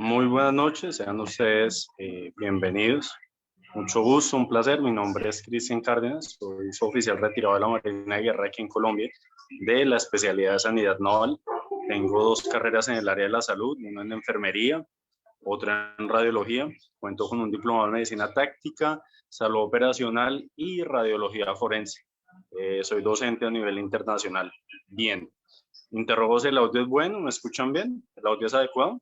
Muy buenas noches, sean ustedes bienvenidos. Mucho gusto, un placer. Mi nombre es Cristian Cárdenas, soy oficial retirado de la Marina de Guerra aquí en Colombia, de la especialidad de Sanidad Naval. Tengo dos carreras en el área de la salud, una en enfermería, otra en radiología. Cuento con un diplomado en medicina táctica, salud operacional y radiología forense. Soy docente a nivel internacional. Bien, interrogo si el audio es bueno, ¿me escuchan bien? ¿El audio es adecuado?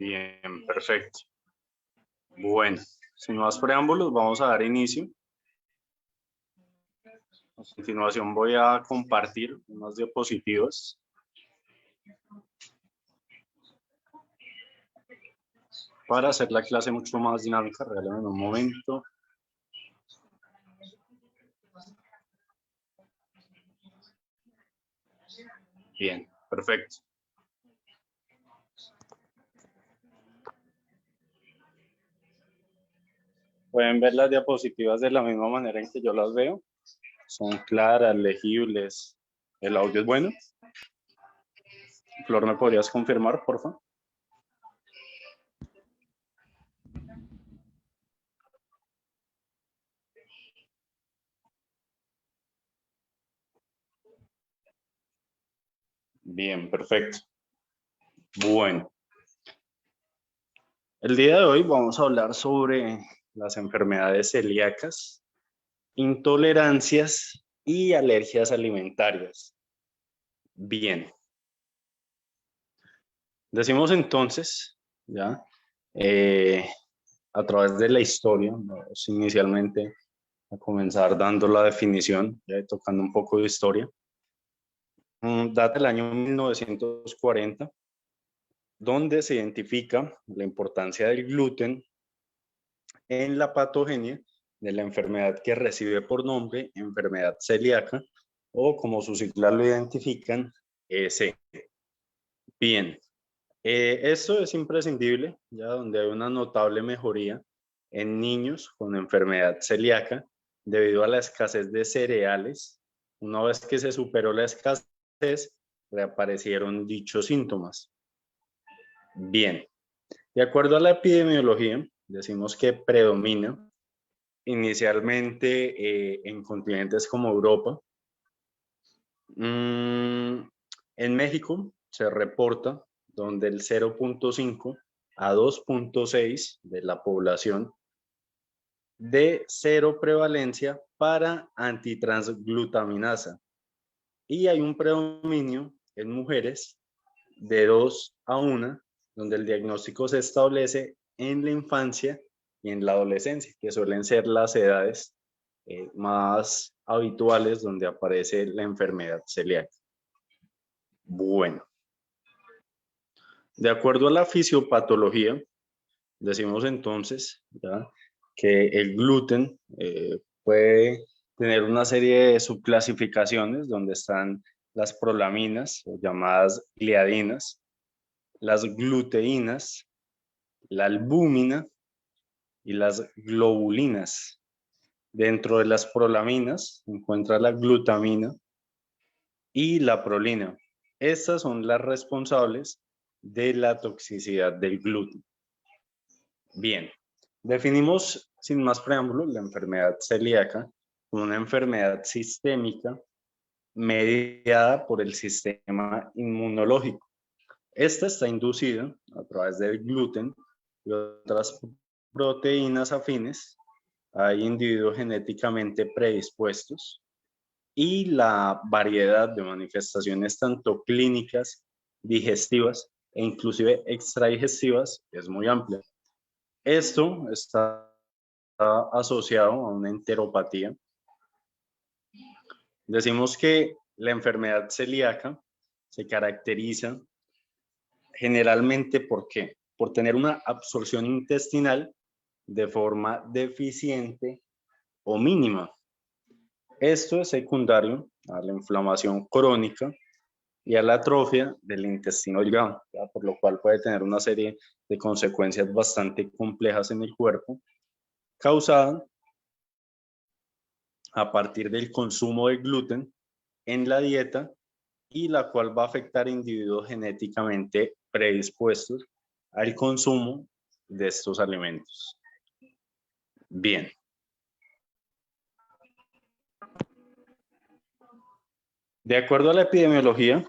Bien, perfecto. Bueno, sin más preámbulos, vamos a dar inicio. A continuación voy a compartir unas diapositivas. Para hacer la clase mucho más dinámica, regálame un momento. Bien, perfecto. Pueden ver las diapositivas de la misma manera en que yo las veo. Son claras, legibles. ¿El audio es bueno? Flor, ¿me podrías confirmar, por favor? Bien, perfecto. Bueno. El día de hoy vamos a hablar sobre las enfermedades celíacas, intolerancias y alergias alimentarias. Bien. Decimos entonces, ya, a través de la historia, vamos inicialmente a comenzar dando la definición, ya tocando un poco de historia. Data del año 1940, donde se identifica la importancia del gluten en la patogenia de la enfermedad que recibe por nombre enfermedad celíaca, o como sus siglas lo identifican, EC. Bien, esto es imprescindible, ya donde hay una notable mejoría en niños con enfermedad celíaca debido a la escasez de cereales. Una vez que se superó la escasez, reaparecieron dichos síntomas. Bien, de acuerdo a la epidemiología, decimos que predomina inicialmente en continentes como Europa. En México se reporta donde el 0.5 a 2.6 de la población de cero prevalencia para antitransglutaminasa, y hay un predominio en mujeres de 2 a 1, donde el diagnóstico se establece en la infancia y en la adolescencia, que suelen ser las edades más habituales donde aparece la enfermedad celíaca. Bueno, de acuerdo a la fisiopatología, decimos entonces, ¿ya?, que el gluten puede tener una serie de subclasificaciones donde están las prolaminas, o llamadas gliadinas, las gluteínas, la albúmina y las globulinas. Dentro de las prolaminas se encuentra la glutamina y la prolina. Estas son las responsables de la toxicidad del gluten. Bien, definimos sin más preámbulos la enfermedad celíaca como una enfermedad sistémica mediada por el sistema inmunológico. Esta está inducida a través del gluten y otras proteínas afines. Hay individuos genéticamente predispuestos y la variedad de manifestaciones tanto clínicas, digestivas e inclusive extradigestivas es muy amplia. Esto está asociado a una enteropatía. Decimos que la enfermedad celíaca se caracteriza generalmente ¿por qué? Por tener una absorción intestinal de forma deficiente o mínima. Esto es secundario a la inflamación crónica y a la atrofia del intestino delgado, ¿ya? Por lo cual puede tener una serie de consecuencias bastante complejas en el cuerpo, causada a partir del consumo de gluten en la dieta y la cual va a afectar a individuos genéticamente predispuestos al consumo de estos alimentos. Bien. De acuerdo a la epidemiología,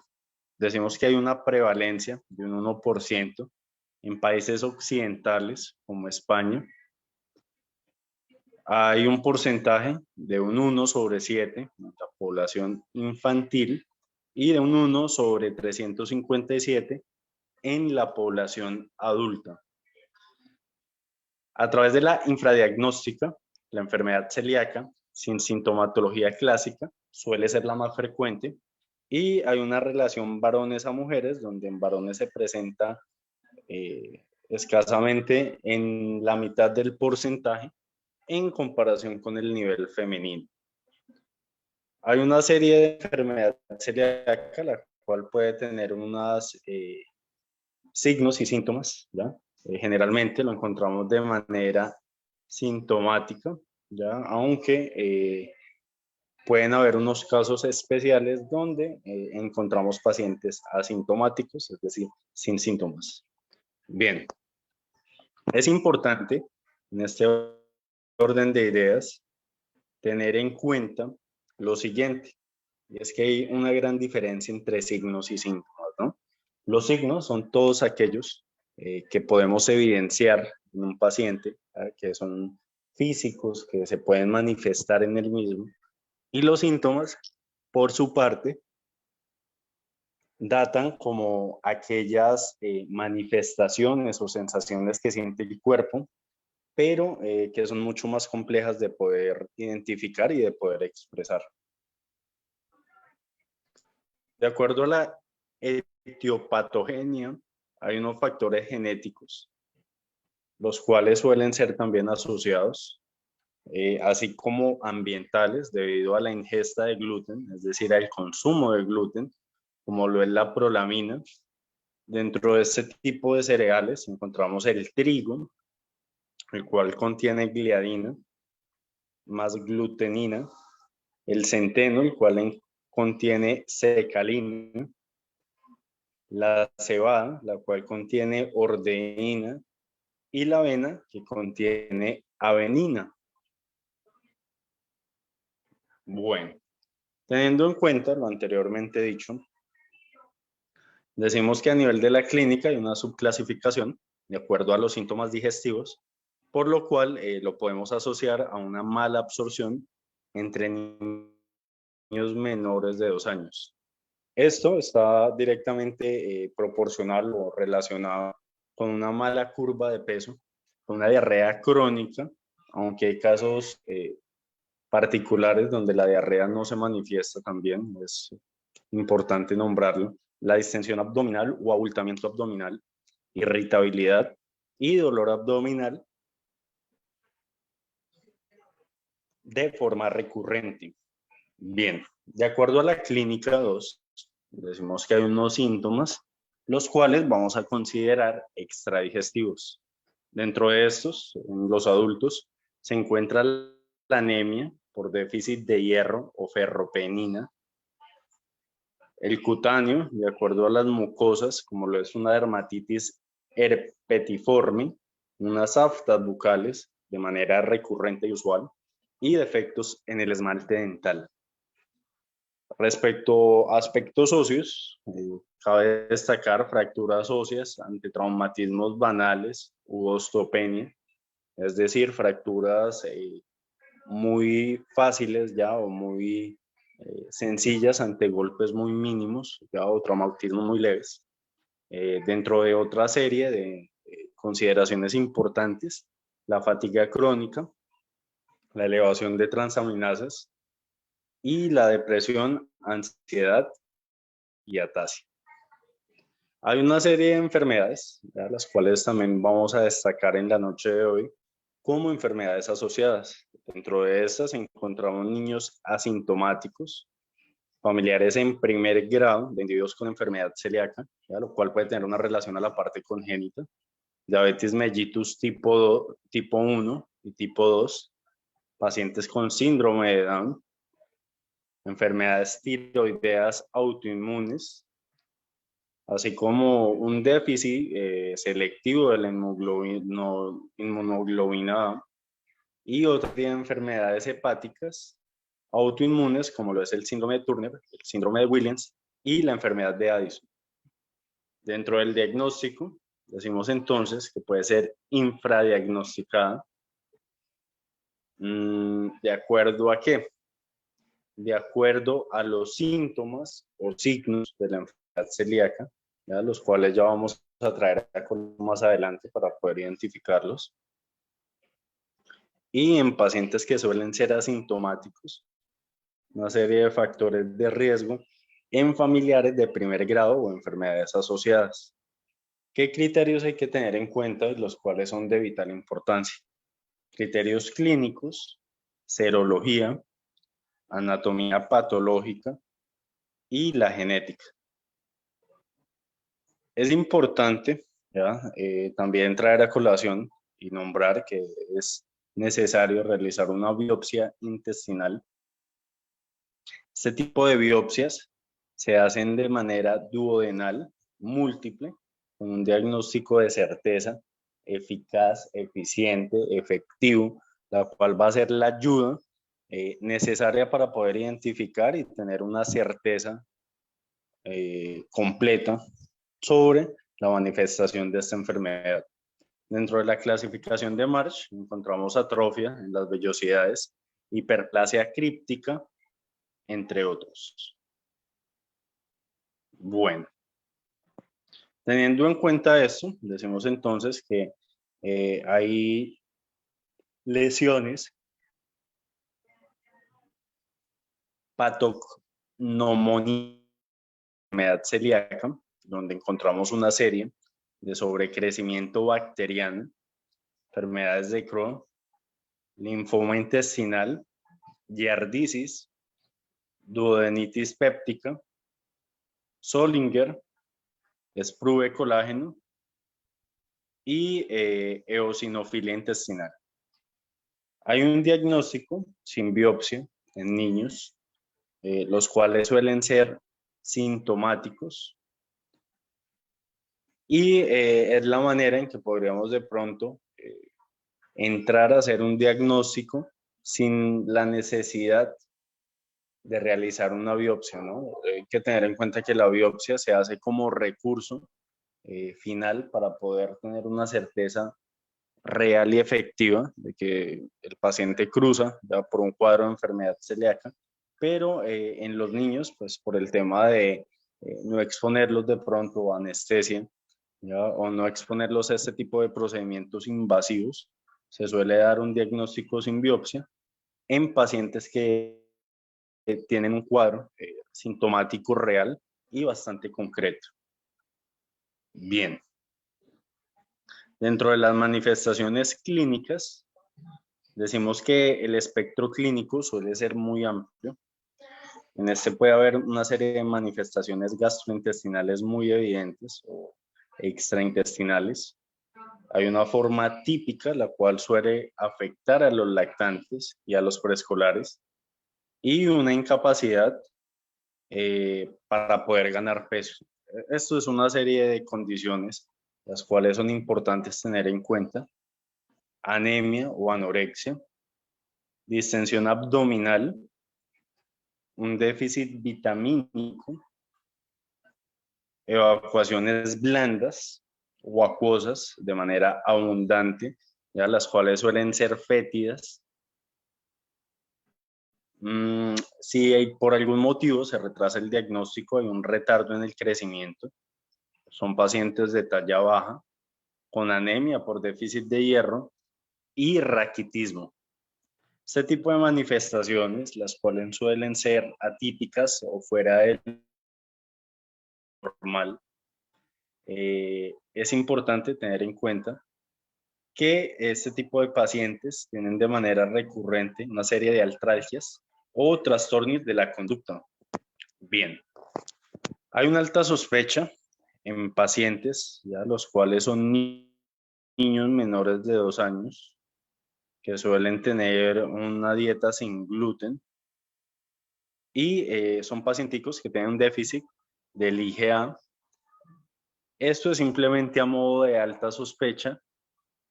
decimos que hay una prevalencia de un 1% en países occidentales como España. Hay un porcentaje de un 1 sobre 7 en la población infantil y de un 1 sobre 357 en la población adulta. A través de la infradiagnóstica, la enfermedad celíaca sin sintomatología clásica suele ser la más frecuente y hay una relación varones a mujeres donde en varones se presenta escasamente en la mitad del porcentaje en comparación con el nivel femenino. Hay una serie de enfermedades celíacas, la cual puede tener unos signos y síntomas, ¿ya? Generalmente lo encontramos de manera sintomática, ¿ya? Aunque pueden haber unos casos especiales donde encontramos pacientes asintomáticos, es decir, sin síntomas. Bien, es importante en este orden de ideas tener en cuenta lo siguiente, y es que hay una gran diferencia entre signos y síntomas, ¿no? Los signos son todos aquellos que podemos evidenciar en un paciente, que son físicos, que se pueden manifestar en el mismo, y los síntomas, por su parte, datan como aquellas manifestaciones o sensaciones que siente el cuerpo, pero que son mucho más complejas de poder identificar y de poder expresar. De acuerdo a la etiopatogenia, hay unos factores genéticos, los cuales suelen ser también asociados, así como ambientales, debido a la ingesta de gluten, es decir, al consumo de gluten, como lo es la prolamina. Dentro de este tipo de cereales encontramos el trigo, el cual contiene gliadina, más glutenina, el centeno, el cual contiene secalina, la cebada, la cual contiene ordeína, y la avena, que contiene avenina. Bueno, teniendo en cuenta lo anteriormente dicho, decimos que a nivel de la clínica hay una subclasificación de acuerdo a los síntomas digestivos, por lo cual lo podemos asociar a una mala absorción entre niños menores de 2 años. Esto está directamente proporcional o relacionado con una mala curva de peso, con una diarrea crónica, aunque hay casos particulares donde la diarrea no se manifiesta también, es importante nombrarlo, la distensión abdominal o abultamiento abdominal, irritabilidad y dolor abdominal de forma recurrente. Bien, de acuerdo a la clínica 2, decimos que hay unos síntomas, los cuales vamos a considerar extradigestivos. Dentro de estos, en los adultos, se encuentra la anemia por déficit de hierro o ferropenina, el cutáneo, de acuerdo a las mucosas, como lo es una dermatitis herpetiforme, unas aftas bucales de manera recurrente y usual, y defectos en el esmalte dental. Respecto a aspectos óseos, cabe destacar fracturas óseas ante traumatismos banales u osteopenia, es decir, fracturas muy fáciles ya o muy sencillas ante golpes muy mínimos ya, o traumatismos muy leves. Dentro de otra serie de consideraciones importantes, la fatiga crónica, la elevación de transaminasas y la depresión, ansiedad y ataxia. Hay una serie de enfermedades, ¿ya?, las cuales también vamos a destacar en la noche de hoy como enfermedades asociadas. Dentro de estas encontramos niños asintomáticos, familiares en primer grado de individuos con enfermedad celíaca, ¿ya? Lo cual puede tener una relación a la parte congénita, diabetes mellitus tipo 1 y tipo 2, pacientes con síndrome de Down, enfermedades tiroideas autoinmunes, así como un déficit selectivo de la inmunoglobina A, y otras enfermedades hepáticas autoinmunes, como lo es el síndrome de Turner, el síndrome de Williams y la enfermedad de Addison. Dentro del diagnóstico, decimos entonces que puede ser infradiagnosticada. ¿De acuerdo a qué? De acuerdo a los síntomas o signos de la enfermedad celíaca, ¿ya? Los cuales ya vamos a traer más adelante para poder identificarlos. Y en pacientes que suelen ser asintomáticos, una serie de factores de riesgo en familiares de primer grado o enfermedades asociadas. ¿Qué criterios hay que tener en cuenta, los cuales son de vital importancia? Criterios clínicos, serología, anatomía patológica y la genética. Es importante también traer a colación y nombrar que es necesario realizar una biopsia intestinal. Este tipo de biopsias se hacen de manera duodenal, múltiple, con un diagnóstico de certeza, eficaz, eficiente, efectivo, la cual va a ser la ayuda necesaria para poder identificar y tener una certeza completa sobre la manifestación de esta enfermedad. Dentro de la clasificación de March encontramos atrofia en las vellosidades, hiperplasia críptica, entre otros. Bueno, teniendo en cuenta esto, decimos entonces que hay lesiones patognomónicas de la enfermedad celíaca, donde encontramos una serie de sobrecrecimiento bacteriano, enfermedades de Crohn, linfoma intestinal, giarditis, duodenitis péptica, Zollinger, Sprue colágeno y eosinofilia intestinal. Hay un diagnóstico sin biopsia en niños, los cuales suelen ser sintomáticos, y es la manera en que podríamos de pronto entrar a hacer un diagnóstico sin la necesidad de realizar una biopsia, ¿no? Hay que tener en cuenta que la biopsia se hace como recurso final para poder tener una certeza real y efectiva de que el paciente cruza ya por un cuadro de enfermedad celíaca, pero en los niños, pues por el tema de no exponerlos de pronto a anestesia, ¿ya? O no exponerlos a este tipo de procedimientos invasivos, se suele dar un diagnóstico sin biopsia en pacientes que tienen un cuadro sintomático real y bastante concreto. Bien. Dentro de las manifestaciones clínicas, decimos que el espectro clínico suele ser muy amplio. En este puede haber una serie de manifestaciones gastrointestinales muy evidentes o extraintestinales. Hay una forma típica, la cual suele afectar a los lactantes y a los preescolares, y una incapacidad para poder ganar peso. Esto es una serie de condiciones las cuales son importantes tener en cuenta: anemia o anorexia, distensión abdominal, un déficit vitamínico, evacuaciones blandas o acuosas de manera abundante, ya las cuales suelen ser fétidas. Si por algún motivo se retrasa el diagnóstico, hay un retardo en el crecimiento. Son pacientes de talla baja, con anemia por déficit de hierro y raquitismo. Este tipo de manifestaciones, las cuales suelen ser atípicas o fuera del normal, es importante tener en cuenta que este tipo de pacientes tienen de manera recurrente una serie de artralgias o trastornos de la conducta, Bien, hay una alta sospecha en pacientes, ya, los cuales son niños menores de 2 años, que suelen tener una dieta sin gluten y son pacienticos que tienen un déficit del IgA. Esto es simplemente a modo de alta sospecha,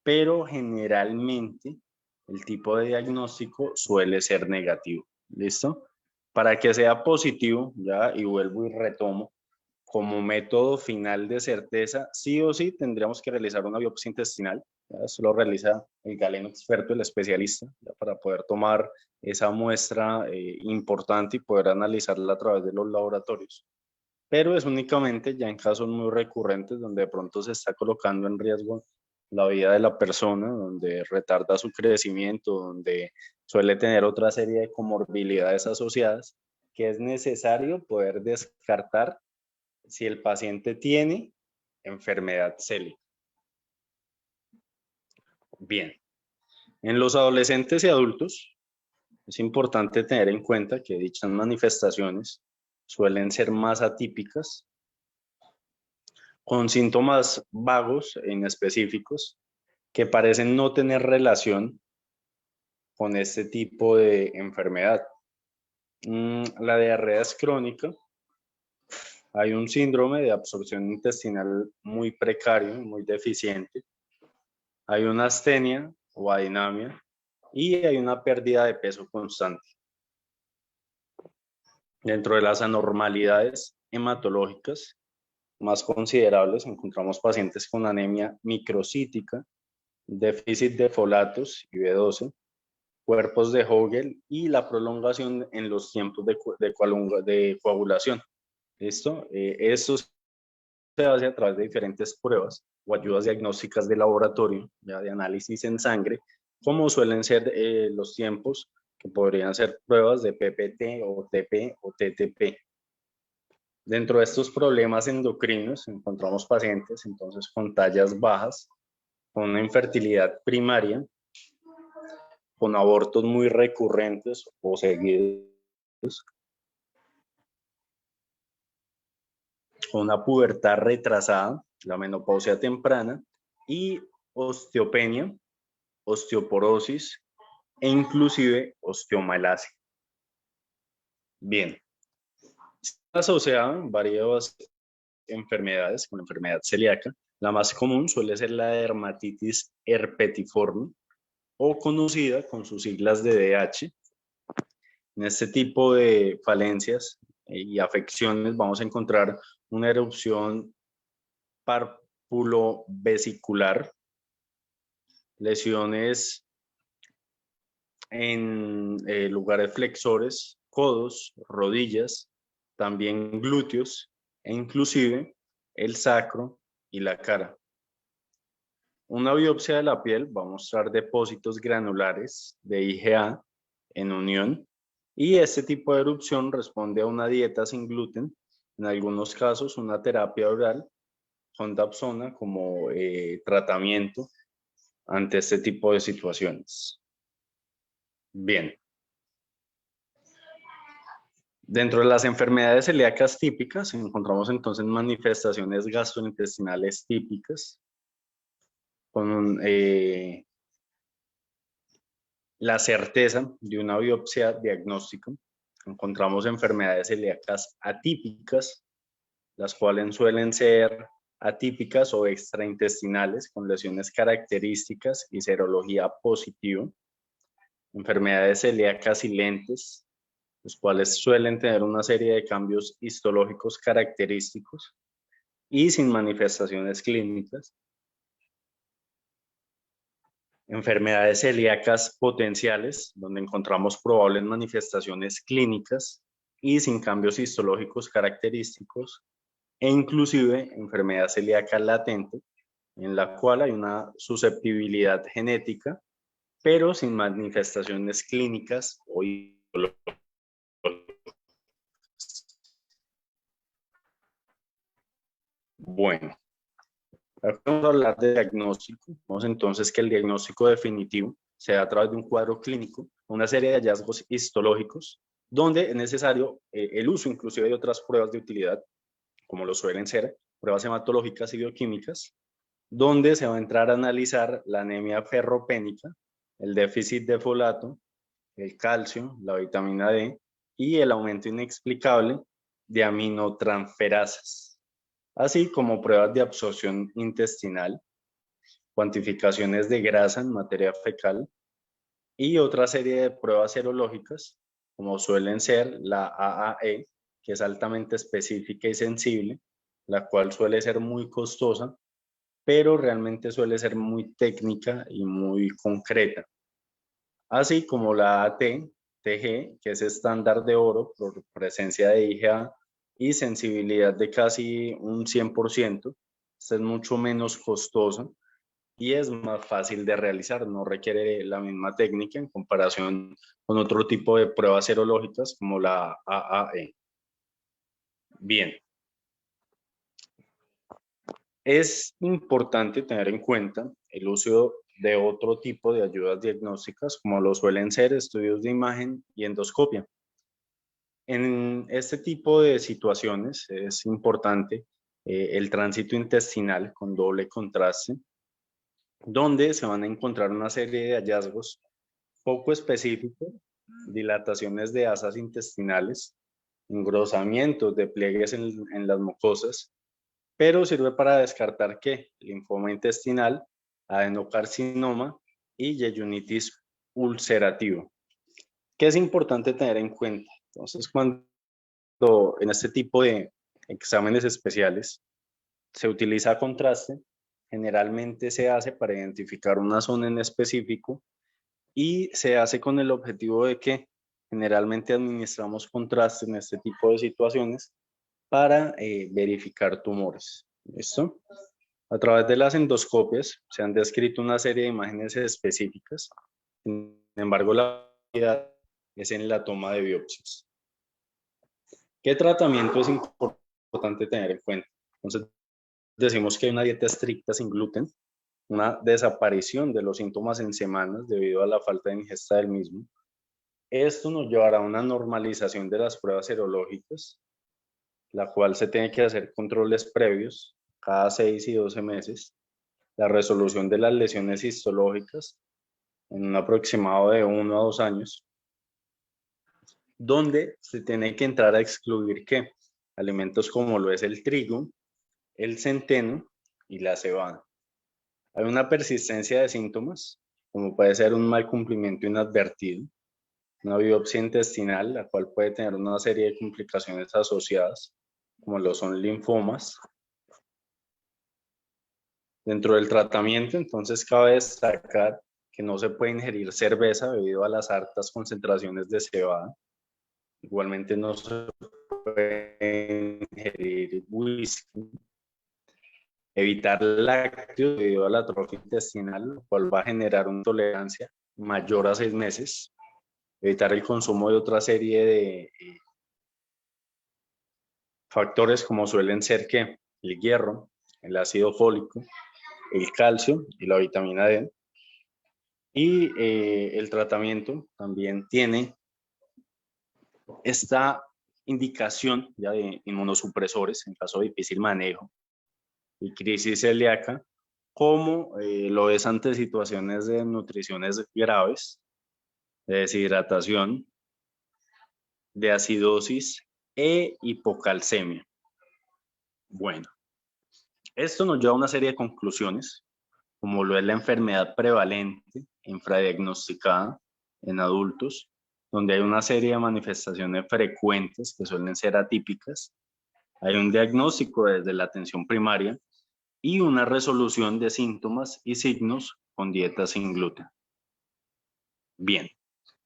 pero generalmente el tipo de diagnóstico suele ser negativo. ¿Listo? Para que sea positivo, ya, y vuelvo y retomo, como método final de certeza, sí o sí tendríamos que realizar una biopsia intestinal. ¿Ya? Eso lo realiza el galeno experto, el especialista, ¿ya? Para poder tomar esa muestra importante y poder analizarla a través de los laboratorios. Pero es únicamente ya en casos muy recurrentes donde de pronto se está colocando en riesgo la vida de la persona, donde retarda su crecimiento, donde suele tener otra serie de comorbilidades asociadas, que es necesario poder descartar si el paciente tiene enfermedad celíaca. Bien, en los adolescentes y adultos es importante tener en cuenta que dichas manifestaciones suelen ser más atípicas, con síntomas vagos e inespecíficos que parecen no tener relación con este tipo de enfermedad. La diarrea es crónica. Hay un síndrome de absorción intestinal muy precario, muy deficiente. Hay una astenia o adinamia y hay una pérdida de peso constante. Dentro de las anormalidades hematológicas más considerables encontramos pacientes con anemia microcítica, déficit de folatos y B12, cuerpos de Hogel y la prolongación en los tiempos de coagulación. ¿Listo? Esto se hace a través de diferentes pruebas o ayudas diagnósticas de laboratorio, ya de análisis en sangre, como suelen ser los tiempos, que podrían ser pruebas de PPT o TP o TTP. Dentro de estos problemas endocrinos encontramos pacientes entonces con tallas bajas, con una infertilidad primaria, con abortos muy recurrentes o seguidos, con una pubertad retrasada, la menopausia temprana y osteopenia, osteoporosis e inclusive osteomalacia. Bien, asociada varias enfermedades con la enfermedad celíaca. La más común suele ser la dermatitis herpetiforme o conocida con sus siglas de DH. En este tipo de falencias y afecciones vamos a encontrar una erupción párpulo-vesicular, lesiones en lugares flexores, codos, rodillas, también glúteos e inclusive el sacro y la cara. Una biopsia de la piel va a mostrar depósitos granulares de IgA en unión y este tipo de erupción responde a una dieta sin gluten, en algunos casos una terapia oral con Dapsona como tratamiento ante este tipo de situaciones. Bien. Dentro de las enfermedades celíacas típicas encontramos entonces manifestaciones gastrointestinales típicas con la certeza de una biopsia diagnóstica. Encontramos enfermedades celíacas atípicas, las cuales suelen ser atípicas o extraintestinales con lesiones características y serología positiva. Enfermedades celíacas silentes, los cuales suelen tener una serie de cambios histológicos característicos y sin manifestaciones clínicas. Enfermedades celíacas potenciales, donde encontramos probables manifestaciones clínicas y sin cambios histológicos característicos, e inclusive enfermedad celíaca latente, en la cual hay una susceptibilidad genética, pero sin manifestaciones clínicas o histológicas. Bueno, vamos a hablar de diagnóstico. Vamos entonces que el diagnóstico definitivo se da a través de un cuadro clínico, una serie de hallazgos histológicos donde es necesario el uso inclusive de otras pruebas de utilidad, como lo suelen ser pruebas hematológicas y bioquímicas, donde se va a entrar a analizar la anemia ferropénica, el déficit de folato, el calcio, la vitamina D y el aumento inexplicable de aminotransferasas, así como pruebas de absorción intestinal, cuantificaciones de grasa en materia fecal y otra serie de pruebas serológicas, como suelen ser la AAE, que es altamente específica y sensible, la cual suele ser muy costosa, pero realmente suele ser muy técnica y muy concreta. Así como la AT-TG, que es estándar de oro por presencia de IgA y sensibilidad de casi un 100%. Esta es mucho menos costosa y es más fácil de realizar, no requiere la misma técnica en comparación con otro tipo de pruebas serológicas como la AAE. Bien, es importante tener en cuenta el uso de otro tipo de ayudas diagnósticas como lo suelen ser estudios de imagen y endoscopia. En este tipo de situaciones es importante el tránsito intestinal con doble contraste, donde se van a encontrar una serie de hallazgos poco específicos, dilataciones de asas intestinales, engrosamientos de pliegues en las mucosas, pero sirve para descartar que linfoma intestinal, adenocarcinoma y yeyunitis ulcerativo. ¿Qué es importante tener en cuenta? Entonces, cuando en este tipo de exámenes especiales se utiliza contraste, generalmente se hace para identificar una zona en específico y se hace con el objetivo de que generalmente administramos contraste en este tipo de situaciones para verificar tumores. ¿Listo? A través de las endoscopias se han descrito una serie de imágenes específicas. Sin embargo, la realidad es en la toma de biopsias. ¿Qué tratamiento es importante tener en cuenta? Entonces, decimos que hay una dieta estricta sin gluten, una desaparición de los síntomas en semanas debido a la falta de ingesta del mismo. Esto nos llevará a una normalización de las pruebas serológicas, la cual se tiene que hacer controles previos cada 6 y 12 meses, la resolución de las lesiones histológicas en un aproximado de 1 a 2 años, donde se tiene que entrar a excluir ¿qué? Alimentos como lo es el trigo, el centeno y la cebada. Hay una persistencia de síntomas, como puede ser un mal cumplimiento inadvertido, una biopsia intestinal, la cual puede tener una serie de complicaciones asociadas, como lo son linfomas. Dentro del tratamiento, entonces, cabe destacar que no se puede ingerir cerveza debido a las altas concentraciones de cebada. Igualmente no se puede ingerir whisky. Evitar lácteos debido a la atrofia intestinal, lo cual va a generar una tolerancia mayor a 6 meses. Evitar el consumo de otra serie de factores como suelen ser que el hierro, el ácido fólico, el calcio y la vitamina D. Y el tratamiento también tiene esta indicación ya de inmunosupresores en caso de difícil manejo y crisis celíaca, como lo es ante situaciones de nutriciones graves, de deshidratación, de acidosis e hipocalcemia. Bueno, esto nos lleva a una serie de conclusiones, como lo es la enfermedad prevalente, infradiagnosticada en adultos, donde hay una serie de manifestaciones frecuentes que suelen ser atípicas. Hay un diagnóstico desde la atención primaria y una resolución de síntomas y signos con dieta sin gluten. Bien,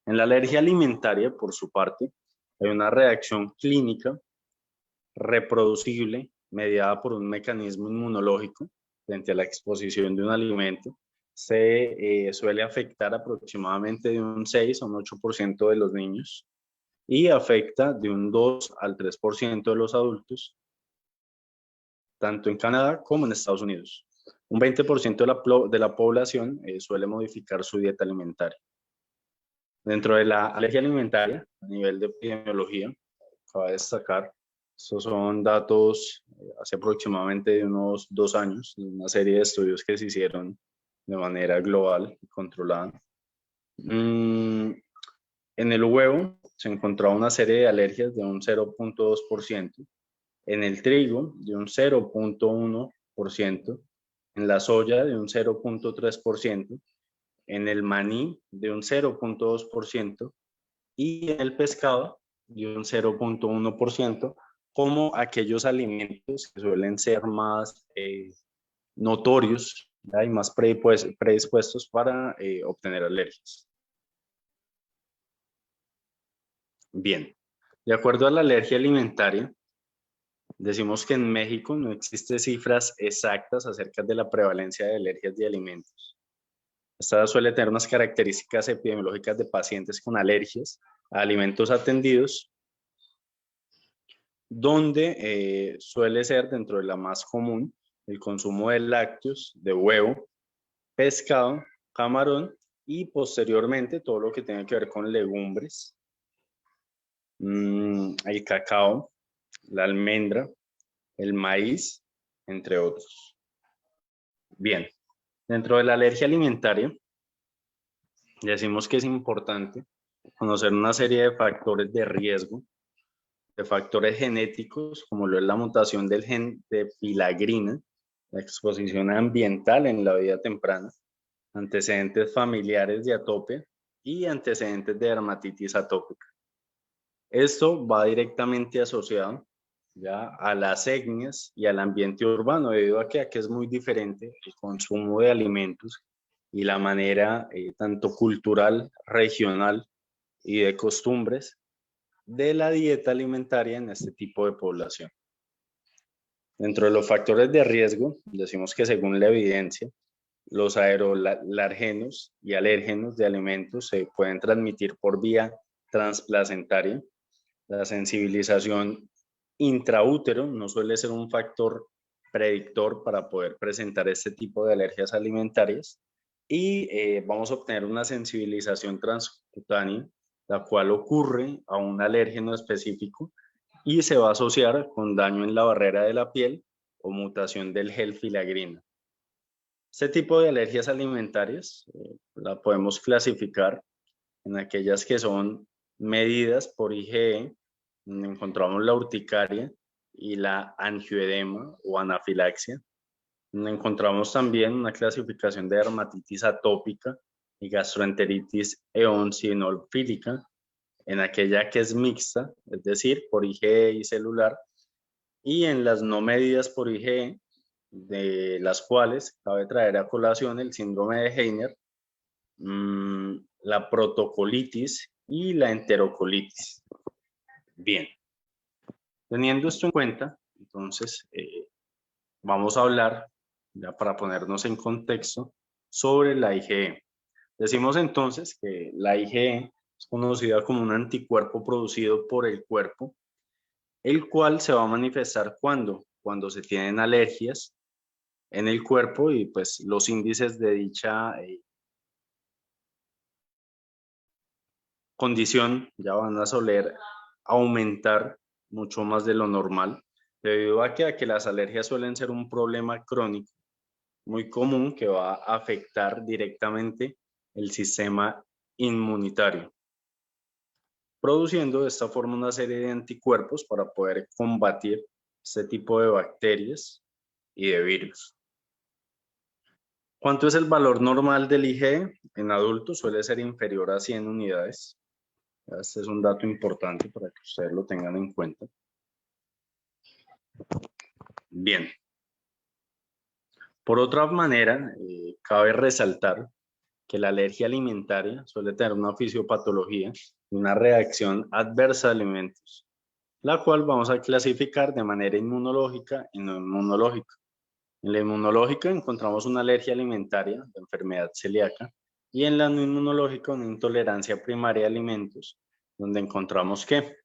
en la alergia alimentaria, por su parte, hay una reacción clínica reproducible mediada por un mecanismo inmunológico frente a la exposición de un alimento. Se suele afectar aproximadamente de un 6 a un 8% de los niños y afecta de un 2 al 3% de los adultos, tanto en Canadá como en Estados Unidos. Un 20% de la población suele modificar su dieta alimentaria. Dentro de la alergia alimentaria, a nivel de epidemiología, cabe destacar, estos son datos hace aproximadamente de unos 2 años, de una serie de estudios que se hicieron de manera global y controlada. En el huevo se encontró una serie de alergias de un 0.2%, en el trigo de un 0.1%, en la soya de un 0.3%, en el maní de un 0.2% y en el pescado de un 0.1%, como aquellos alimentos que suelen ser más notorios, ¿ya? Y más predispuestos para obtener alergias. Bien, de acuerdo a la alergia alimentaria, decimos que en México no existen cifras exactas acerca de la prevalencia de alergias de alimentos. Esta suele tener unas características epidemiológicas de pacientes con alergias a alimentos atendidos, donde suele ser dentro de la más común el consumo de lácteos, de huevo, pescado, camarón y posteriormente todo lo que tenga que ver con legumbres, el cacao, la almendra, el maíz, entre otros. Bien, dentro de la alergia alimentaria, decimos que es importante conocer una serie de factores de riesgo, de factores genéticos, como lo es la mutación del gen de filagrina, la exposición ambiental en la vida temprana, antecedentes familiares de atopia y antecedentes de dermatitis atópica. Esto va directamente asociado ya a las etnias y al ambiente urbano, debido a que aquí es muy diferente el consumo de alimentos y la manera tanto cultural, regional y de costumbres de la dieta alimentaria en este tipo de población. Dentro de los factores de riesgo, decimos que según la evidencia, los aerolargenos y alérgenos de alimentos se pueden transmitir por vía transplacentaria. La sensibilización intraútero no suele ser un factor predictor para poder presentar este tipo de alergias alimentarias y vamos a obtener una sensibilización transcutánea, la cual ocurre a un alérgeno específico y se va a asociar con daño en la barrera de la piel o mutación del gel filagrina. Este tipo de alergias alimentarias la podemos clasificar en aquellas que son medidas por IgE, donde encontramos la urticaria y la angioedema o anafilaxia. Donde encontramos también una clasificación de dermatitis atópica y gastroenteritis eosinofílica, en aquella que es mixta, es decir, por IgE y celular, y en las no medidas por IgE, de las cuales cabe traer a colación el síndrome de Heiner, la protocolitis y la enterocolitis. Bien, teniendo esto en cuenta, entonces vamos a hablar, ya para ponernos en contexto, sobre la IgE. Decimos entonces que la IgE es conocida como un anticuerpo producido por el cuerpo, el cual se va a manifestar cuando se tienen alergias en el cuerpo y pues los índices de dicha condición ya van a soler aumentar mucho más de lo normal, debido a que las alergias suelen ser un problema crónico muy común que va a afectar directamente el sistema inmunitario, produciendo de esta forma una serie de anticuerpos para poder combatir este tipo de bacterias y de virus. ¿Cuánto es el valor normal del IgE? En adultos suele ser inferior a 100 unidades. Este es un dato importante para que ustedes lo tengan en cuenta. Bien. Por otra manera, cabe resaltar que la alergia alimentaria suele tener una fisiopatología y una reacción adversa a alimentos, la cual vamos a clasificar de manera inmunológica y no inmunológica. En la inmunológica encontramos una alergia alimentaria, la enfermedad celíaca, y en la no inmunológica una intolerancia primaria a alimentos, donde encontramos que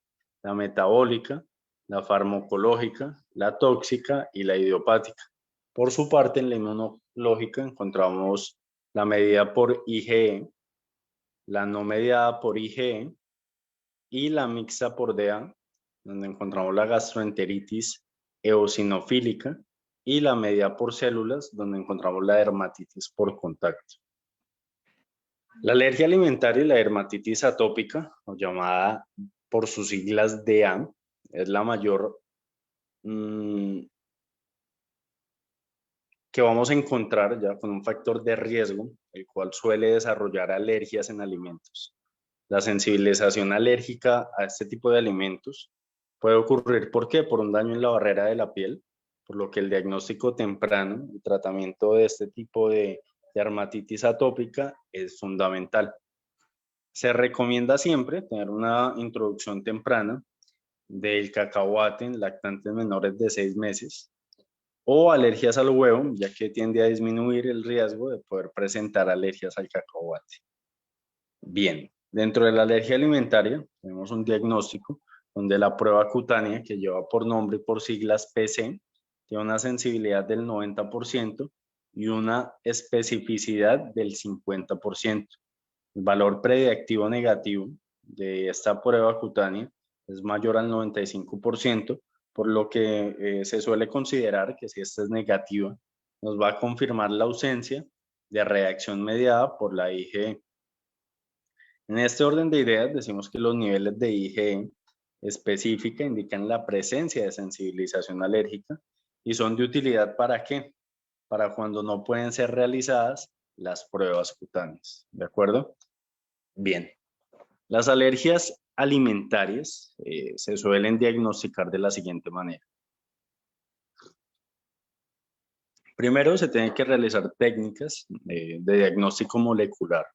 la metabólica, la farmacológica, la tóxica y la idiopática. Por su parte, en la inmunológica encontramos la medida por IgE, la no mediada por IgE y la mixta por DA, donde encontramos la gastroenteritis eosinofílica, y la mediada por células, donde encontramos la dermatitis por contacto. La alergia alimentaria y la dermatitis atópica, o llamada por sus siglas DA, es la mayor que vamos a encontrar ya con un factor de riesgo, el cual suele desarrollar alergias en alimentos. La sensibilización alérgica a este tipo de alimentos puede ocurrir, ¿por qué? Por un daño en la barrera de la piel, por lo que el diagnóstico temprano y tratamiento de este tipo de dermatitis atópica es fundamental. Se recomienda siempre tener una introducción temprana del cacahuate en lactantes menores de 6 meses o alergias al huevo, ya que tiende a disminuir el riesgo de poder presentar alergias al cacahuate. Bien, dentro de la alergia alimentaria tenemos un diagnóstico donde la prueba cutánea, que lleva por nombre y por siglas PC, tiene una sensibilidad del 90% y una especificidad del 50%. El valor predictivo negativo de esta prueba cutánea es mayor al 95%, por lo que se suele considerar que si esta es negativa, nos va a confirmar la ausencia de reacción mediada por la IgE. En este orden de ideas, decimos que los niveles de IgE específica indican la presencia de sensibilización alérgica y son de utilidad ¿para qué? Para cuando no pueden ser realizadas las pruebas cutáneas, ¿de acuerdo? Bien, las alergias alimentarias se suelen diagnosticar de la siguiente manera. Primero, se tienen que realizar técnicas de diagnóstico molecular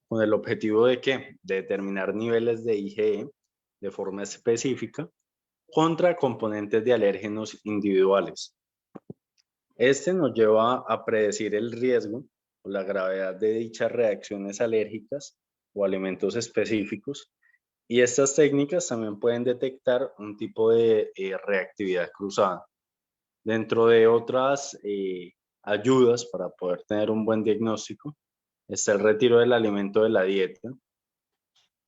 con el objetivo de ¿qué? De determinar niveles de IgE de forma específica contra componentes de alérgenos individuales. Este nos lleva a predecir el riesgo o la gravedad de dichas reacciones alérgicas o alimentos específicos, y estas técnicas también pueden detectar un tipo de reactividad cruzada. Dentro de otras ayudas para poder tener un buen diagnóstico está el retiro del alimento de la dieta,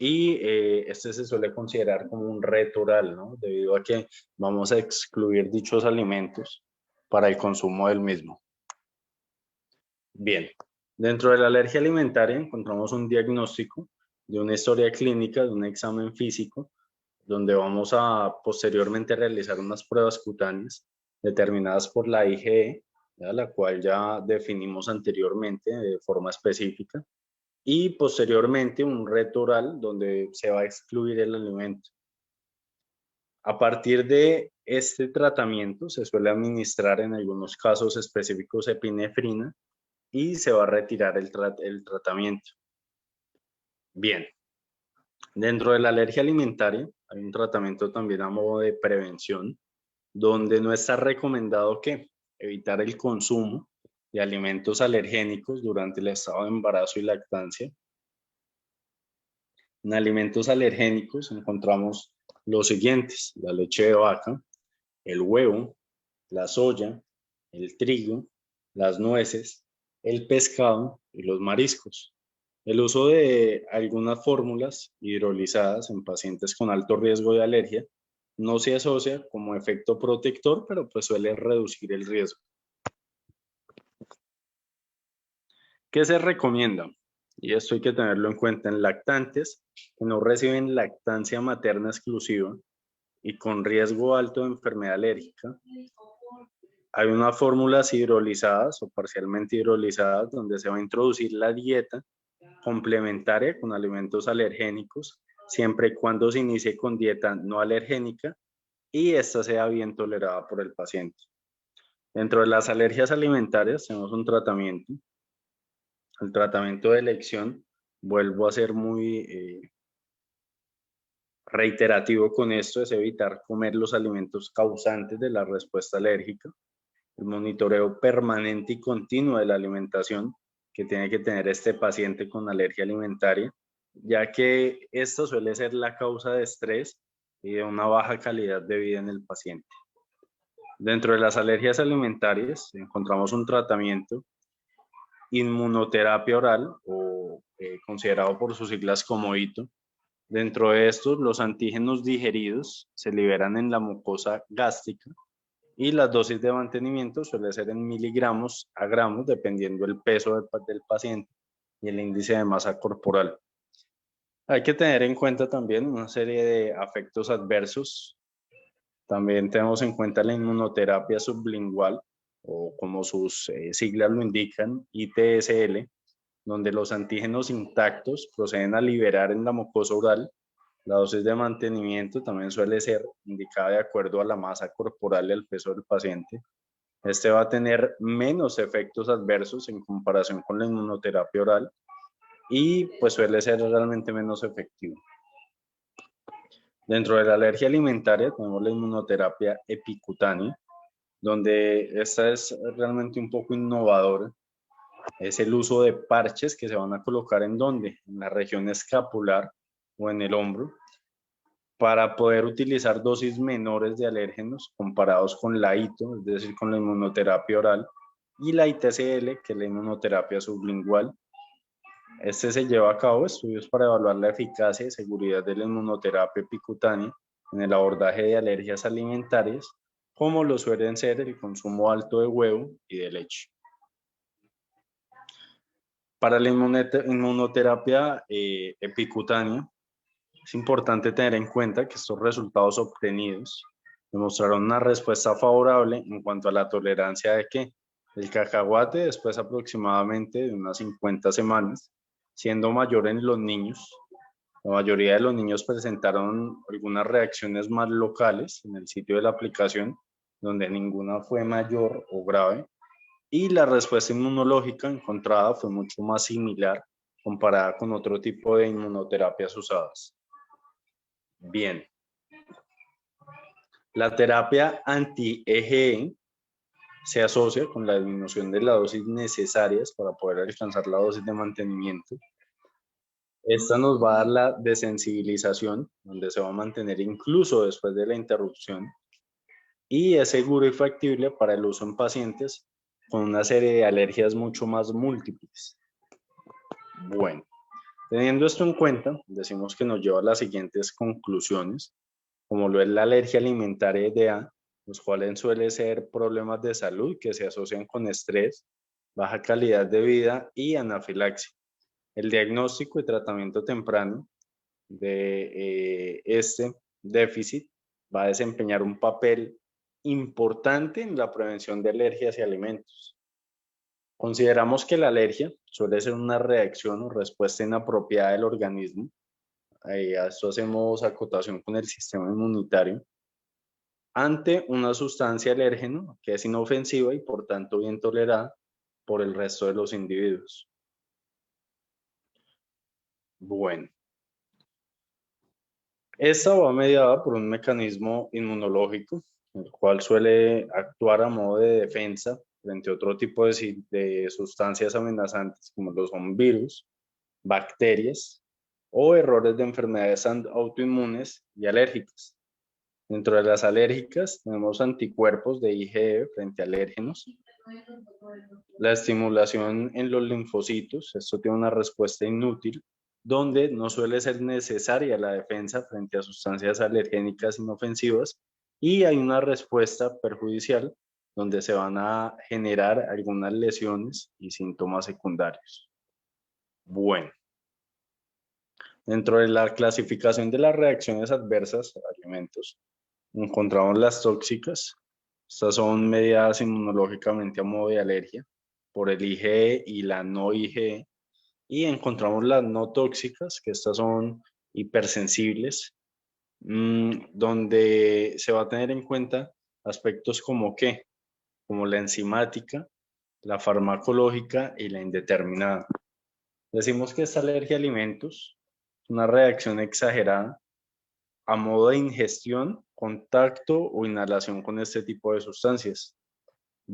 y este se suele considerar como un reto oral, ¿no? Debido a que vamos a excluir dichos alimentos para el consumo del mismo. Bien, dentro de la alergia alimentaria encontramos un diagnóstico de una historia clínica, de un examen físico, donde vamos a posteriormente realizar unas pruebas cutáneas determinadas por la IgE, ¿ya? La cual ya definimos anteriormente de forma específica, y posteriormente un reto oral donde se va a excluir el alimento. A partir de este tratamiento se suele administrar en algunos casos específicos epinefrina y se va a retirar el tratamiento. Bien, dentro de la alergia alimentaria hay un tratamiento también a modo de prevención, donde no está recomendado que evitar el consumo de alimentos alergénicos durante el estado de embarazo y lactancia. En alimentos alergénicos encontramos los siguientes: la leche de vaca, el huevo, la soya, el trigo, las nueces, el pescado y los mariscos. El uso de algunas fórmulas hidrolizadas en pacientes con alto riesgo de alergia no se asocia como efecto protector, pero pues suele reducir el riesgo. ¿Qué se recomienda? Y esto hay que tenerlo en cuenta en lactantes que no reciben lactancia materna exclusiva y con riesgo alto de enfermedad alérgica. Hay unas fórmulas hidrolizadas o parcialmente hidrolizadas donde se va a introducir la dieta complementaria con alimentos alergénicos, siempre y cuando se inicie con dieta no alergénica y esta sea bien tolerada por el paciente. Dentro de las alergias alimentarias tenemos un tratamiento. El tratamiento de elección, vuelvo a ser muy reiterativo con esto, es evitar comer los alimentos causantes de la respuesta alérgica. El monitoreo permanente y continuo de la alimentación que tiene que tener este paciente con alergia alimentaria, ya que esto suele ser la causa de estrés y de una baja calidad de vida en el paciente. Dentro de las alergias alimentarias encontramos un tratamiento: inmunoterapia oral o o considerado por sus siglas como ITO. Dentro de estos, los antígenos digeridos se liberan en la mucosa gástrica y las dosis de mantenimiento suele ser en miligramos a gramos, dependiendo del peso del paciente y el índice de masa corporal. Hay que tener en cuenta también una serie de efectos adversos. También tenemos en cuenta la inmunoterapia sublingual, o como sus siglas lo indican, ITSL, donde los antígenos intactos proceden a liberar en la mucosa oral. La dosis de mantenimiento también suele ser indicada de acuerdo a la masa corporal y al peso del paciente. Este va a tener menos efectos adversos en comparación con la inmunoterapia oral y pues suele ser realmente menos efectivo. Dentro de la alergia alimentaria tenemos la inmunoterapia epicutánea, donde esta es realmente un poco innovadora. Es el uso de parches que se van a colocar en donde, en la región escapular o en el hombro, para poder utilizar dosis menores de alérgenos comparados con la ITO, es decir, con la inmunoterapia oral, y la ITCL, que es la inmunoterapia sublingual. Este se lleva a cabo estudios para evaluar la eficacia y seguridad de la inmunoterapia epicutánea en el abordaje de alergias alimentarias, como lo suelen ser el consumo alto de huevo y de leche. Para la inmunoterapia epicutánea, es importante tener en cuenta que estos resultados obtenidos demostraron una respuesta favorable en cuanto a la tolerancia de que el cacahuate después aproximadamente de unas 50 semanas, siendo mayor en los niños. La mayoría de los niños presentaron algunas reacciones más locales en el sitio de la aplicación, donde ninguna fue mayor o grave, y la respuesta inmunológica encontrada fue mucho más similar comparada con otro tipo de inmunoterapias usadas. Bien. La terapia anti-EGE se asocia con la disminución de las dosis necesarias para poder alcanzar la dosis de mantenimiento. Esta nos va a dar la desensibilización, donde se va a mantener incluso después de la interrupción, y es seguro y factible para el uso en pacientes con una serie de alergias mucho más múltiples. Bueno, teniendo esto en cuenta, decimos que nos lleva a las siguientes conclusiones, como lo es la alergia alimentaria EDA, los cuales suelen ser problemas de salud que se asocian con estrés, baja calidad de vida y anafilaxia. El diagnóstico y tratamiento temprano de este déficit va a desempeñar un papel importante en la prevención de alergias y alimentos. Consideramos que la alergia suele ser una reacción o respuesta inapropiada del organismo. A esto hacemos acotación con el sistema inmunitario ante una sustancia alérgena que es inofensiva y por tanto bien tolerada por el resto de los individuos. Bueno, esta va mediada por un mecanismo inmunológico, el cual suele actuar a modo de defensa frente a otro tipo de sustancias amenazantes, como lo son virus, bacterias o errores de enfermedades autoinmunes y alérgicas. Dentro de las alérgicas tenemos anticuerpos de IgE frente a alérgenos. La estimulación en los linfocitos, esto tiene una respuesta inútil, donde no suele ser necesaria la defensa frente a sustancias alergénicas inofensivas y hay una respuesta perjudicial donde se van a generar algunas lesiones y síntomas secundarios. Bueno, dentro de la clasificación de las reacciones adversas a alimentos, encontramos las tóxicas. Estas son mediadas inmunológicamente a modo de alergia por el IgE y la no IgE. Y encontramos las no tóxicas, que estas son hipersensibles, donde se va a tener en cuenta aspectos como qué, como la enzimática, la farmacológica y la indeterminada. Decimos que esta alergia a alimentos es una reacción exagerada a modo de ingestión, contacto o inhalación con este tipo de sustancias.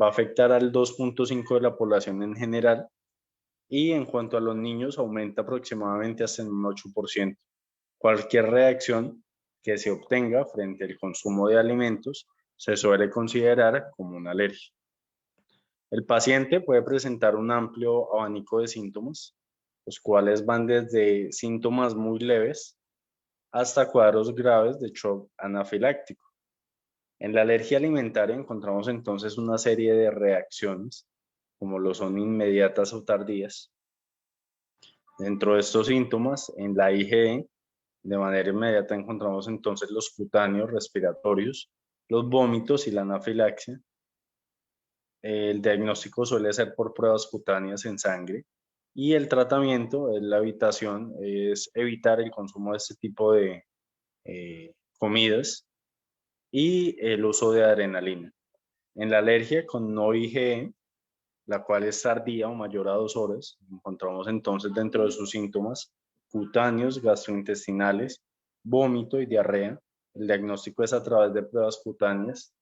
Va a afectar al 2.5% de la población en general y en cuanto a los niños aumenta aproximadamente hasta en un 8%. Cualquier reacción que se obtenga frente al consumo de alimentos se suele considerar como una alergia. El paciente puede presentar un amplio abanico de síntomas, los cuales van desde síntomas muy leves hasta cuadros graves de shock anafiláctico. En la alergia alimentaria encontramos entonces una serie de reacciones, como lo son inmediatas o tardías. Dentro de estos síntomas, en la IgE, de manera inmediata encontramos entonces los cutáneos respiratorios, los vómitos y la anafilaxia. El diagnóstico suele ser por pruebas cutáneas en sangre y el tratamiento de la evitación es evitar el consumo de este tipo de comidas y el uso de adrenalina. En la alergia con no IgE, la cual es tardía o mayor a 2 horas, encontramos entonces dentro de sus síntomas cutáneos, gastrointestinales, vómito y diarrea. El diagnóstico es a través de pruebas cutáneas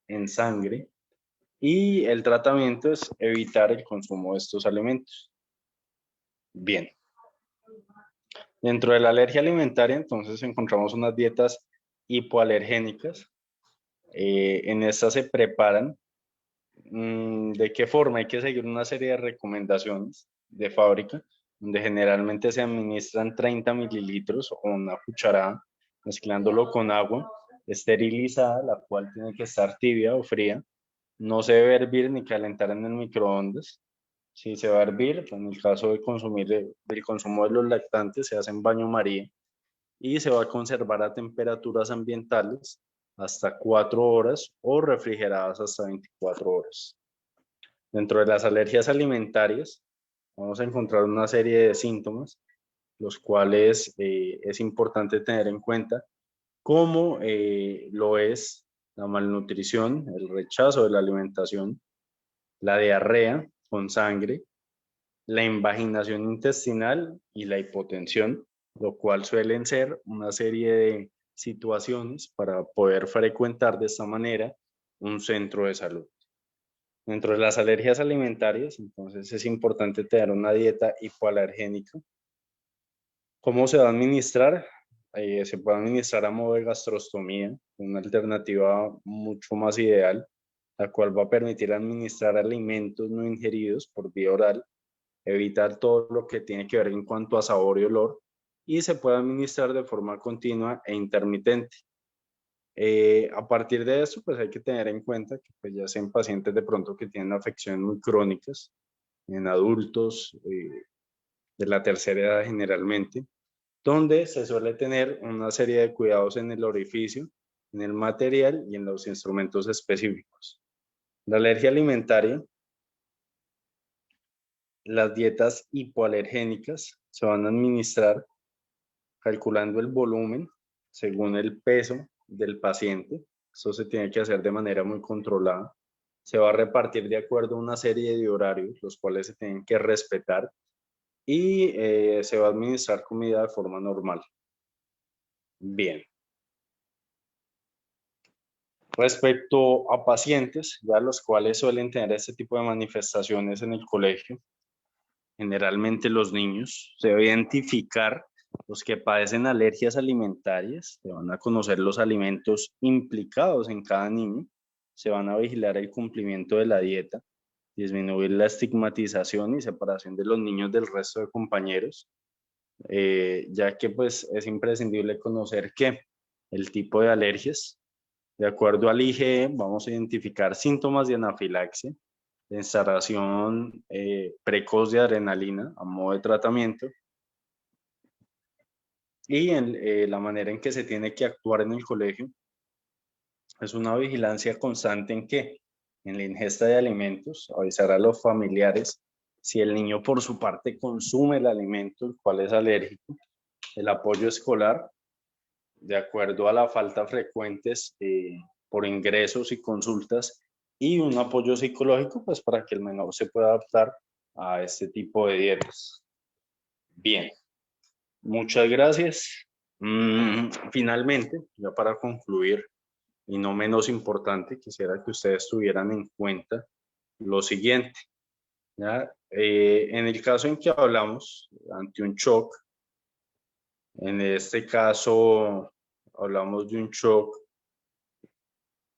en sangre y el tratamiento es evitar el consumo de estos alimentos. Bien. Dentro de la alergia alimentaria, entonces encontramos unas dietas hipoalergénicas. En estas se preparan. ¿De qué forma? Hay que seguir una serie de recomendaciones de fábrica, donde generalmente se administran 30 mililitros o una cucharada, mezclándolo con agua esterilizada, la cual tiene que estar tibia o fría. No se debe hervir ni calentar en el microondas. Si se va a hervir, en el caso de consumir del consumo de los lactantes, se hace en baño María y se va a conservar a temperaturas ambientales hasta 4 horas o refrigeradas hasta 24 horas. Dentro de las alergias alimentarias, vamos a encontrar una serie de síntomas, los cuales es importante tener en cuenta, como lo es la malnutrición, el rechazo de la alimentación, la diarrea con sangre, la invaginación intestinal y la hipotensión, lo cual suelen ser una serie de situaciones para poder frecuentar de esta manera un centro de salud. Dentro de las alergias alimentarias, entonces es importante tener una dieta hipoalergénica. ¿Cómo se va a administrar? Se puede administrar a modo de gastrostomía, una alternativa mucho más ideal, la cual va a permitir administrar alimentos no ingeridos por vía oral, evitar todo lo que tiene que ver en cuanto a sabor y olor, y se puede administrar de forma continua e intermitente. A partir de eso, pues hay que tener en cuenta que pues ya sean pacientes de pronto que tienen afecciones muy crónicas, en adultos de la tercera edad generalmente, donde se suele tener una serie de cuidados en el orificio, en el material y en los instrumentos específicos. La alergia alimentaria, las dietas hipoalergénicas se van a administrar calculando el volumen según el peso del paciente. Eso se tiene que hacer de manera muy controlada. Se va a repartir de acuerdo a una serie de horarios, los cuales se tienen que respetar y se va a administrar comida de forma normal. Bien. Respecto a pacientes, ya los cuales suelen tener este tipo de manifestaciones en el colegio, generalmente los niños, se debe identificar los que padecen alergias alimentarias, se van a conocer los alimentos implicados en cada niño, se van a vigilar el cumplimiento de la dieta, disminuir la estigmatización y separación de los niños del resto de compañeros, ya que pues es imprescindible conocer que el tipo de alergias, de acuerdo al IgE, vamos a identificar síntomas de anafilaxia, de instalación precoz de adrenalina a modo de tratamiento y en la manera en que se tiene que actuar en el colegio es una vigilancia constante en que en la ingesta de alimentos, avisar a los familiares si el niño por su parte consume el alimento el cual es alérgico, el apoyo escolar de acuerdo a la falta frecuentes por ingresos y consultas y un apoyo psicológico pues para que el menor se pueda adaptar a este tipo de dietas. Bien, muchas gracias. Finalmente, ya para concluir y no menos importante, quisiera que ustedes tuvieran en cuenta lo siguiente. ¿Ya? En el caso en que hablamos ante un shock, en este caso hablamos de un shock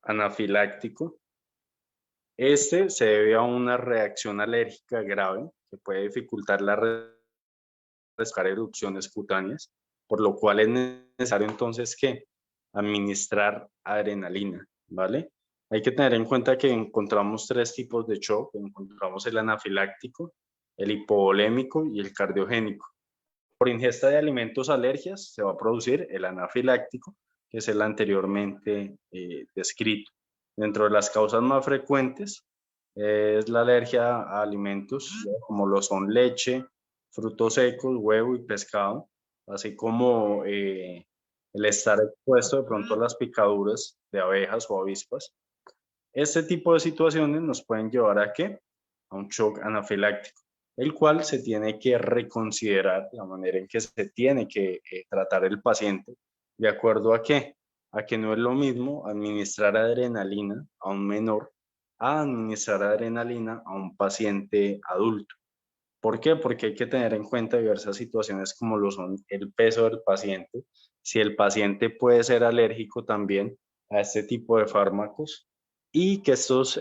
anafiláctico. Este se debe a una reacción alérgica grave que puede dificultar la buscar erupciones cutáneas, por lo cual es necesario entonces que administrar adrenalina, ¿vale? Hay que tener en cuenta que encontramos tres tipos de shock. Encontramos el anafiláctico, el hipovolémico y el cardiogénico. Por ingesta de alimentos alergias se va a producir el anafiláctico, que es el anteriormente descrito. Dentro de las causas más frecuentes es la alergia a alimentos como lo son leche, frutos secos, huevo y pescado, así como el estar expuesto de pronto a las picaduras de abejas o avispas. Este tipo de situaciones nos pueden llevar ¿a qué? A un shock anafiláctico, el cual se tiene que reconsiderar la manera en que se tiene que tratar el paciente, de acuerdo a qué, a que no es lo mismo administrar adrenalina a un menor a administrar adrenalina a un paciente adulto. ¿Por qué? Porque hay que tener en cuenta diversas situaciones como lo son el peso del paciente, si el paciente puede ser alérgico también a este tipo de fármacos y que estos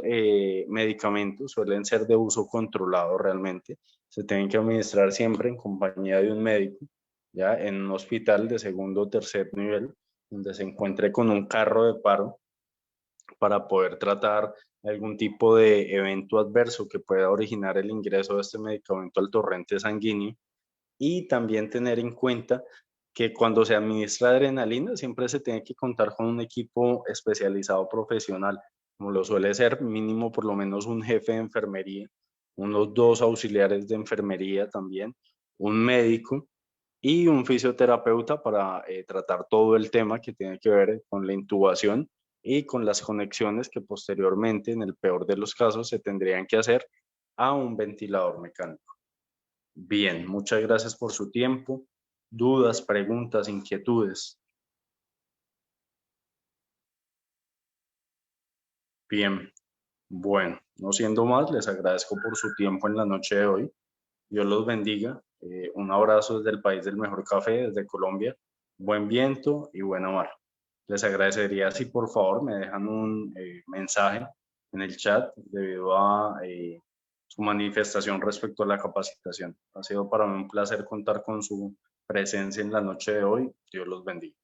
medicamentos suelen ser de uso controlado realmente. Se tienen que administrar siempre en compañía de un médico, ya en un hospital de segundo o tercer nivel, donde se encuentre con un carro de paro para poder tratar algún tipo de evento adverso que pueda originar el ingreso de este medicamento al torrente sanguíneo, y también tener en cuenta que cuando se administra adrenalina siempre se tiene que contar con un equipo especializado profesional, como lo suele ser mínimo por lo menos un jefe de enfermería, unos 2 auxiliares de enfermería también, un médico y un fisioterapeuta para tratar todo el tema que tiene que ver con la intubación y con las conexiones que posteriormente, en el peor de los casos, se tendrían que hacer a un ventilador mecánico. Bien, muchas gracias por su tiempo. Dudas, preguntas, inquietudes. Bien, bueno, no siendo más, les agradezco por su tiempo en la noche de hoy. Dios los bendiga. Un abrazo desde el país del mejor café, desde Colombia. Buen viento y buena mar. Les agradecería si por favor me dejan un mensaje en el chat debido a su manifestación respecto a la capacitación. Ha sido para mí un placer contar con su presencia en la noche de hoy. Dios los bendiga.